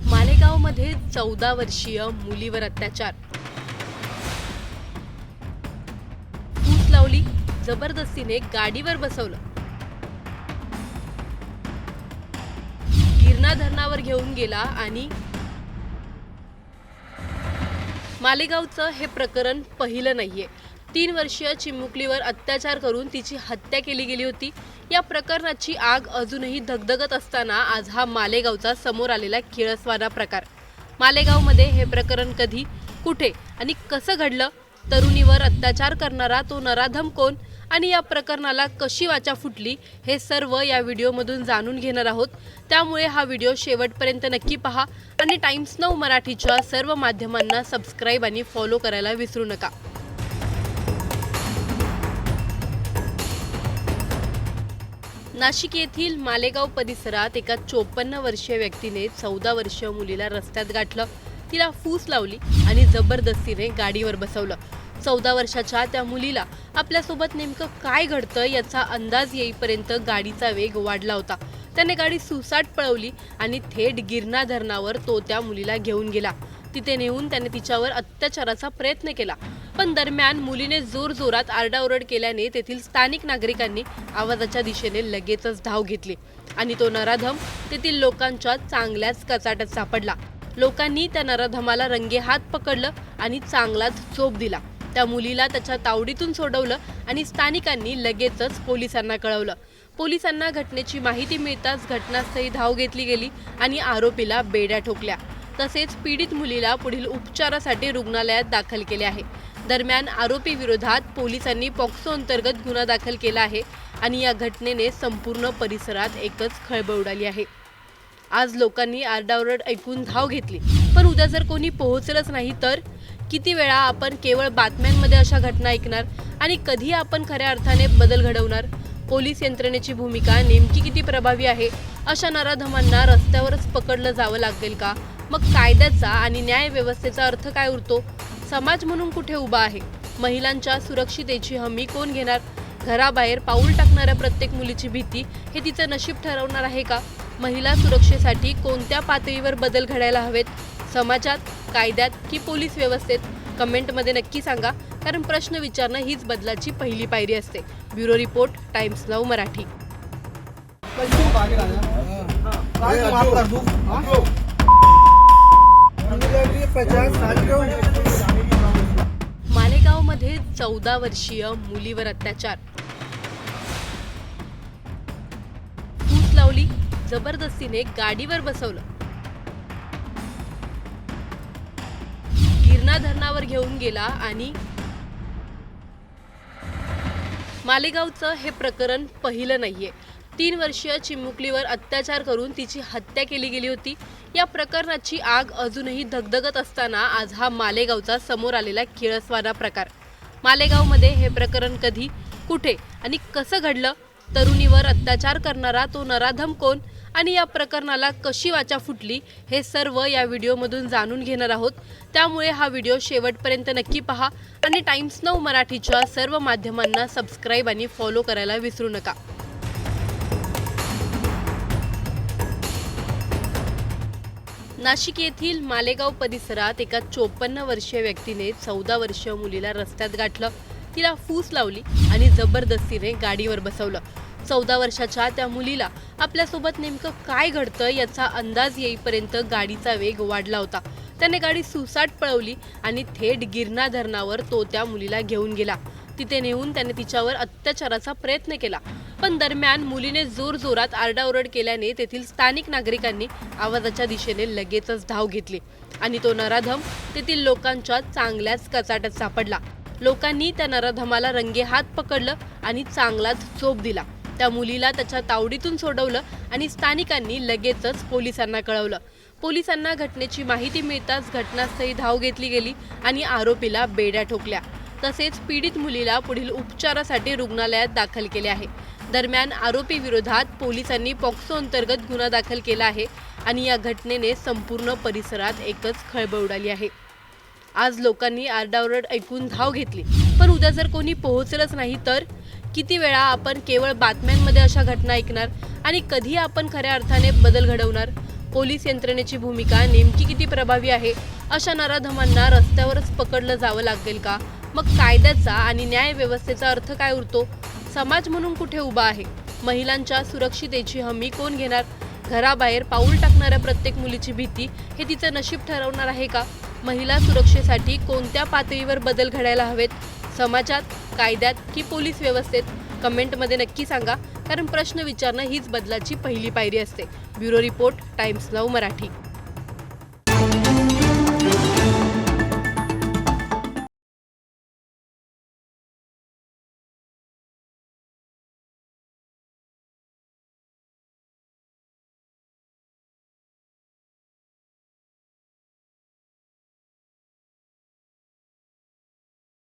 मालेगावमध्ये 14 वर्षीय मुलीवर अत्याचार, फूस लावली, जबरदस्तीने गाडीवर बसवलं, गिरणा धरणावर घेऊन गेला आणि मालेगावचं हे प्रकरण पहिलं नाहीये. 3 वर्षीय चिमुकलीवर अत्याचार करून तिची हत्या केली गेली होती. या प्रकरणाची आग अजूनही धगधगत असताना आज हा मालेगावचा समोर आलेला किळसवाना प्रकार. मालेगावमध्ये हे प्रकरण कधी, कुठे आणि कसं घडलं, तरुणीवर अत्याचार करणारा तो नराधम कोण आणि या प्रकरणाला कशी वाचा फुटली, हे सर्व या व्हिडिओमधून जाणून घेणार आहोत. त्यामुळे हा व्हिडिओ शेवटपर्यंत नक्की पहा आणि टाइम्स नाऊ मराठीच्या सर्व माध्यमांना सबस्क्राईब आणि फॉलो करायला विसरू नका. नाशिक येथील मालेगाव परिसरात एका 54 वर्षीय व्यक्तीने 14 वर्षीय मुलीला रस्त्यात गाठलं, तिला फूस लावली आणि जबरदस्तीने गाडीवर बसवलं. 14 वर्षाच्या त्या मुलीला आपल्यासोबत नेमकं काय घडतं याचा अंदाज येईपर्यंत गाडीचा वेग वाढला होता. त्याने गाडी सुसाट पळवली आणि थेट गिरणा धरणावर तो त्या मुलीला घेऊन गेला. तिथे नेऊन त्याने तिच्यावर अत्याचाराचा प्रयत्न केला. पण दरम्यान मुलीने जोरजोरात आरडाओरड केल्याने तेथील स्थानिक नागरिकांनी आवाजाच्या दिशेने लगेचच धाव घेतली आणि तो नराधम तेथील लोकांच्या चांगल्याच कचाट्यात सापडला. लोकांनी त्या नराधमाला रंगेहात पकडलं आणि चांगलाच चोप दिला. त्या मुलीला त्याच्या तावडीतून सोडवलं आणि स्थानिकांनी लगेचच पोलिसांना कळवलं. पोलिसांना घटनेची माहिती मिळताच घटनास्थळी धाव घेतली गेली आणि आरोपीला बेड्या ठोकल्या. तसेच पीडित मुलीला पुढील उपचारासाठी रुग्णालयात दाखल केले आहे. दरम्यान आरोपी विरोधात पोलिसांनी पॉक्सो अंतर्गत गुन्हा दाखल केला आहे आणि या घटनेने संपूर्ण परिसरात एकच खळबळ उडाली आहे. आज लोकांनी आरडाओरड ऐकून धाव घेतली, पण उद्या जर कोणी पोहोचलंच नाही तर? किती वेळा आपण केवळ बातम्यांमध्ये अशा घटना ऐकणार आणि कधी आपण खऱ्या अर्थाने बदल घडवणार? पोलीस यंत्रणेची भूमिका नेमकी किती प्रभावी आहे? अशा नराधमांना रस्त्यावरच पकडलं जावं लागेल का? मग कायद्याचा आणि न्याय व्यवस्थेचा अर्थ काय उरतो? समाज म्हणून कुठे उभा आहे? महिलांच्या सुरक्षितेची हमी कोण घेणार? घराबाहेर पाऊल टाकणाऱ्या प्रत्येक मुलीची भीती हे तिचं नशीब ठरवणार आहे का? महिला सुरक्षेसाठी कोणत्या पातळीवर बदल घडायला हवेत? समाजात, कायद्यात की पोलीस व्यवस्थेत? कमेंटमध्ये नक्की सांगा, कारण प्रश्न विचारणं हीच बदलाची पहिली पायरी असते. Bureau report, Times Now Marathi. मालेगावमध्ये 14 वर्षीय मुलीवर अत्याचार, फूस लावली, जबरदस्तीने गाडीवर बसवलं, गिरणा धरणावर घेऊन गेला आणि मालेगावचं हे प्रकरण पहिलं नाहीये. 3 वर्षीय चिमुकलीवर अत्याचार करून तिची हत्या केली गेली होती. या प्रकरणाची आग अजूनही धगधगत असताना आज हा मालेगावचा समोर आलेला किळसवाना प्रकार. मालेगावमध्ये हे प्रकरण कधी, कुठे आणि कसं घडलं, तरुणीवर अत्याचार करणारा तो नराधम कोण आणि या प्रकरणाला कशी वाचा फुटली, हे सर्व या व्हिडिओमधून जाणून घेणार आहोत. त्यामुळे हा व्हिडिओ शेवटपर्यंत नक्की पहा आणि टाइम्स नाऊ मराठीच्या सर्व माध्यमांना सबस्क्राईब आणि फॉलो करायला विसरू नका. नाशिक येथील मालेगाव परिसरात एका 54 वर्षीय व्यक्तीने 14 वर्षीय मुलीला रस्त्यात गाठलं, तिला फूस लावली आणि जबरदस्तीने गाडीवर बसवलं. 14 वर्षाच्या त्या मुलीला आपल्यासोबत नेमकं काय घडतं याचा अंदाज येईपर्यंत गाडीचा वेग वाढला होता. त्याने गाडी सुसाट पळवली आणि थेट गिरणा धरणावर तो त्या मुलीला घेऊन गेला. तिथे नेऊन त्याने तिच्यावर अत्याचाराचा प्रयत्न केला. पण दरम्यान मुलीने जोरजोरात आरडाओरड केल्याने तेथील स्थानिक नागरिकांनी आवाजाच्या दिशेने लगेचच धाव घेतली आणि तो नराधम तेथील लोकांच्या चांगल्याच कचाट्यात सापडला. लोकांनी त्या नराधमाला रंगेहात पकडलं आणि चांगलाच चोप दिला. त्या मुलीला त्याच्या तावडीतून सोडवलं आणि स्थानिकांनी लगेचच पोलिसांना कळवलं. पोलिसांना घटनेची माहिती मिळताच घटनास्थळी धाव घेतली गेली आणि आरोपीला बेड्या ठोकल्या. तसेच पीडित मुलीला पुढील उपचारासाठी रुग्णालयात दाखल केले आहे. दरम्यान आरोपी विरोधात पोलिसांनी पॉक्सो अंतर्गत गुन्हा दाखल केला आहे आणि या घटनेने संपूर्ण परिसरात एकच खळबळ उडाली आहे. आज लोकांनी आरडाओरड ऐकून धाव घेतली, पण उद्या जर कोणी पोहोचलंच नाही तर किती वेळा आपण केवळ बातम्यांमध्ये अशा घटना ऐकणार आणि कधी आपण खऱ्या अर्थाने बदल घडवणार? पोलीस यंत्रणेची भूमिका नेमकी किती प्रभावी आहे? अशा नराधमांना रस्त्यावरच पकडलं जावं लागेल का? मग कायद्याचा आणि न्याय व्यवस्थेचा अर्थ काय उरतो? समाज म्हणून कुठे उभा आहे? महिलांच्या सुरक्षितेची हमी कोण घेणार? घराबाहेर पाऊल टाकणाऱ्या प्रत्येक मुलीची भीती हे तिचं नशीब ठरवणार आहे का? महिला सुरक्षेसाठी कोणत्या पातळीवर बदल घडायला हवेत? समाजात, कायद्यात की पोलीस व्यवस्थेत? कमेंटमध्ये नक्की सांगा, कारण प्रश्न विचारणं हीच बदलाची पहिली पायरी असते. Bureau report, Times Now Marathi.